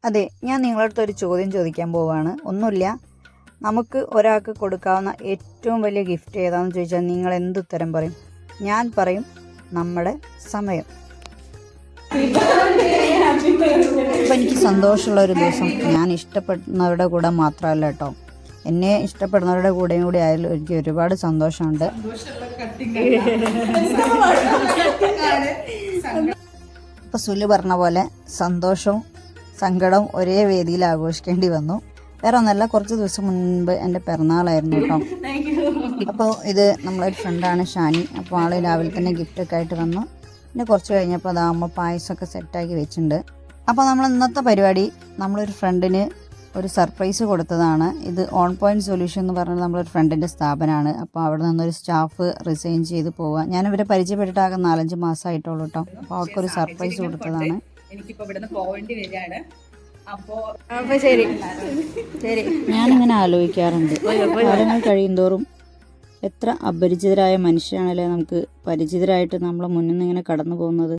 അതെ, ഞാൻ നിങ്ങളുടെ അടുത്ത് ഒരു ചോദ്യം ചോദിക്കാൻ പോവുകയാണ്. ഒന്നുമില്ല, നമുക്ക് ഒരാൾക്ക് കൊടുക്കാവുന്ന ഏറ്റവും വലിയ ഗിഫ്റ്റ് ഏതാണെന്ന് ചോദിച്ചാൽ നിങ്ങൾ എന്തുത്തരം പറയും? ഞാൻ പറയും നമ്മുടെ സമയം. അപ്പം എനിക്ക് സന്തോഷമുള്ള ഒരു ദിവസം ഞാൻ ഇഷ്ടപ്പെടുന്നവരുടെ കൂടെ മാത്രമല്ല കേട്ടോ, എന്നെ ഇഷ്ടപ്പെടുന്നവരുടെ കൂടെയും കൂടി ആയാലും എനിക്ക് ഒരുപാട് സന്തോഷമുണ്ട്. ഇപ്പം സുലു പറഞ്ഞ പോലെ സന്തോഷവും സങ്കടവും ഒരേ വേദിയിൽ ആഘോഷിക്കേണ്ടി വന്നു. വേറെ ഒന്നല്ല, കുറച്ച് ദിവസം മുൻപ് എൻ്റെ പിറന്നാളായിരുന്നു കേട്ടോ. അപ്പോൾ ഇത് നമ്മളൊരു ഫ്രണ്ടാണ് ഷാനി. അപ്പോൾ ആൾ രാവിലെ തന്നെ ഗിഫ്റ്റൊക്കെ ആയിട്ട് വന്നു. പിന്നെ കുറച്ച് കഴിഞ്ഞപ്പോൾ അതാകുമ്പോൾ പായസമൊക്കെ സെറ്റാക്കി വെച്ചിട്ടുണ്ട്. അപ്പോൾ നമ്മൾ ഇന്നത്തെ പരിപാടി നമ്മളൊരു ഫ്രണ്ടിന് ഒരു സർപ്രൈസ് കൊടുത്തതാണ്. ഇത് ഓൺ പോയിൻറ്റ് സൊല്യൂഷൻ എന്ന് പറഞ്ഞാൽ നമ്മളൊരു ഫ്രണ്ടിൻ്റെ സ്ഥാപനമാണ്. അപ്പോൾ അവിടെ നിന്നൊരു സ്റ്റാഫ് റിസൈൻ ചെയ്ത് പോവുക. ഞാനിവരെ പരിചയപ്പെട്ടിട്ടാകെ 4-5 മാസമായിട്ടുള്ളൂ കേട്ടോ. അപ്പോൾ അവർക്കൊരു സർപ്രൈസ് കൊടുത്തതാണ്. എനിക്കിപ്പോൾ ഇവിടുന്ന് പോകേണ്ടി വരികയാണ്. അപ്പോൾ ശരി. ഞാനിങ്ങനെ ആലോചിക്കാറുണ്ട്, കാലങ്ങൾ കഴിയുന്തോറും എത്ര അപരിചിതരായ മനുഷ്യരാണല്ലേ നമുക്ക് പരിചിതരായിട്ട് നമ്മളെ മുന്നിൽ നിന്ന് ഇങ്ങനെ കടന്നു പോകുന്നത്.